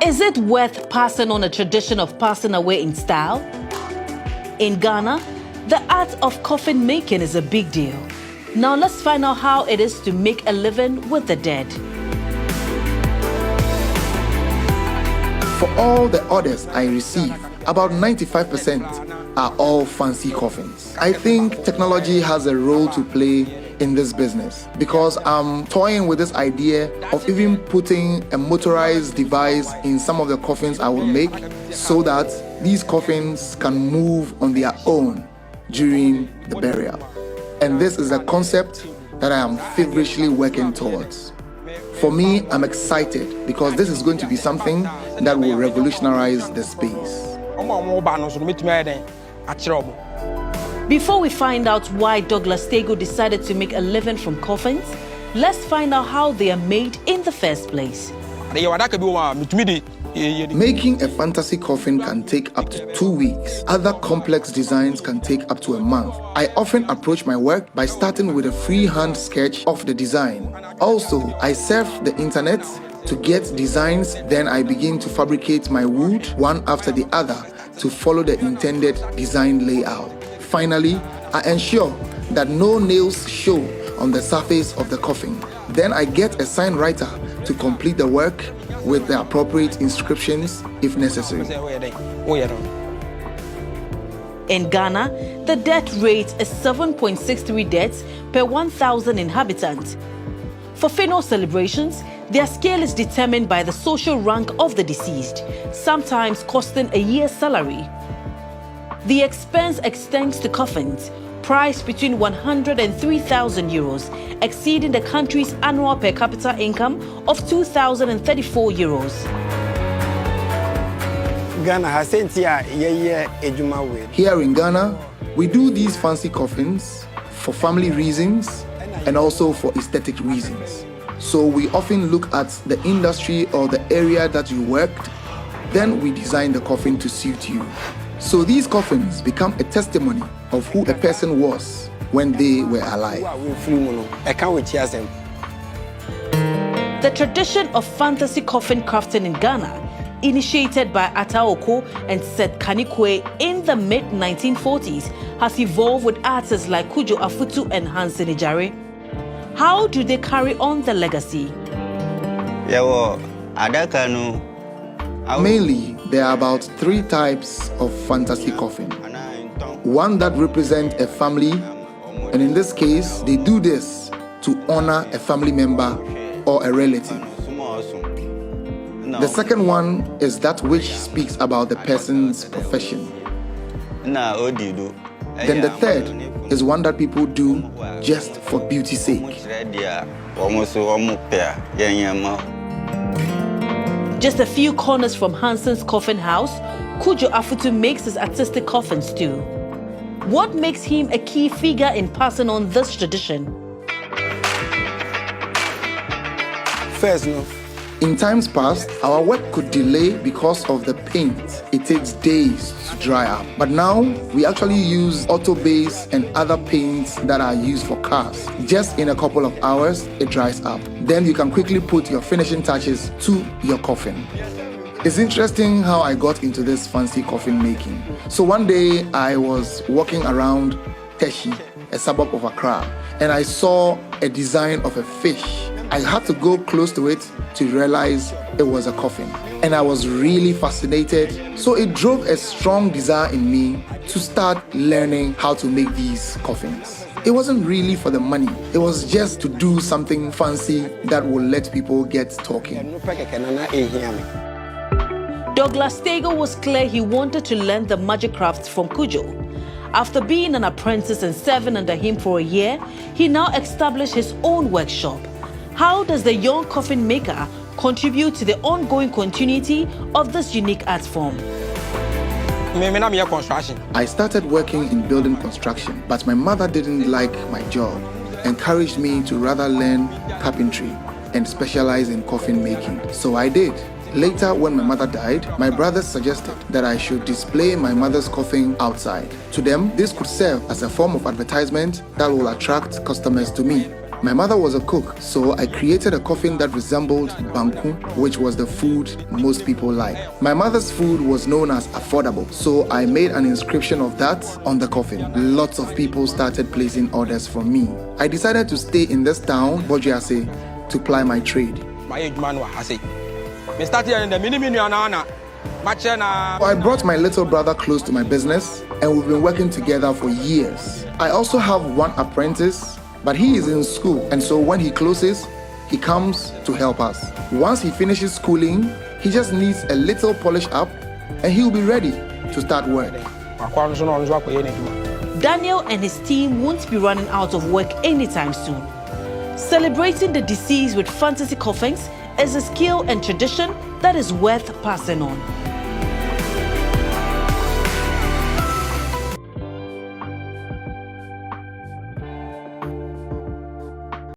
Is it worth passing on a tradition of passing away in style? In Ghana, the art of coffin making is a big deal. Now let's find out how it is to make a living with the dead. For all the orders I receive, about 95% are all fancy coffins. I think technology has a role to play in this business because I'm toying with this idea of even putting a motorized device in some of the coffins I will make so that these coffins can move on their own during the burial. And this is a concept that I am feverishly working towards. For me, I'm excited because this is going to be something that will revolutionize the space. Before we find out why Douglas Tego decided to make a living from coffins, let's find out how they are made in the first place. Making a fantasy coffin can take up to 2 weeks. Other complex designs can take up to a month. I often approach my work by starting with a freehand sketch of the design. Also, I surf the internet to get designs, then I begin to fabricate my wood one after the other to follow the intended design layout. Finally, I ensure that no nails show on the surface of the coffin. Then I get a sign writer to complete the work with the appropriate inscriptions if necessary. In Ghana, the death rate is 7.63 deaths per 1,000 inhabitants. For funeral celebrations, their scale is determined by the social rank of the deceased, sometimes costing a year's salary. The expense extends to coffins, priced between 100 and 3,000 euros, exceeding the country's annual per capita income of 2,034 euros. Here in Ghana, we do these fancy coffins for family reasons and also for aesthetic reasons. So we often look at the industry or the area that you worked, then we design the coffin to suit you. So these coffins become a testimony of who a person was when they were alive. The tradition of fantasy coffin crafting in Ghana, initiated by Ataoko and Seth Kanikwe in the mid-1940s, has evolved with artists like Kujo Afutu and Hansen Ijare. How do they carry on the legacy? Mainly, there are about 3 types of fantasy coffin. One that represents a family, and in this case, they do this to honor a family member or a relative. The second one is that which speaks about the person's profession. Then the third is one that people do just for beauty's sake. Just a few corners from Hansen's coffin house, Kujo Afutu makes his artistic coffins too. What makes him a key figure in passing on this tradition? First, in times past, our work could delay because of the paint. It takes days to dry up. But now, we actually use auto base and other paints that are used for cars. Just in a couple of hours, it dries up. Then you can quickly put your finishing touches to your coffin. It's interesting how I got into this fancy coffin making. So one day, I was walking around Teshi, a suburb of Accra, and I saw a design of a fish. I had to go close to it to realize it was a coffin. And I was really fascinated. So it drove a strong desire in me to start learning how to make these coffins. It wasn't really for the money. It was just to do something fancy that will let people get talking. Douglas Tego was clear he wanted to learn the magic crafts from Kujo. After being an apprentice and serving under him for a year, he now established his own workshop. How does the young coffin maker contribute to the ongoing continuity of this unique art form? I started working in building construction, but my mother didn't like my job, encouraged me to rather learn carpentry and specialize in coffin making. So I did. Later, when my mother died, my brothers suggested that I should display my mother's coffin outside. To them, this could serve as a form of advertisement that will attract customers to me. My mother was a cook, so I created a coffin that resembled banku, which was the food most people like. My mother's food was known as affordable, so I made an inscription of that on the coffin. Lots of people started placing orders for me. I decided to stay in this town, Bojiase, to ply my trade. I brought my little brother close to my business, and we've been working together for years. I also have one apprentice, but he is in school, and so when he closes, he comes to help us. Once he finishes schooling, he just needs a little polish up, and he'll be ready to start work. Daniel and his team won't be running out of work anytime soon. Celebrating the deceased with fantasy coffins is a skill and tradition that is worth passing on.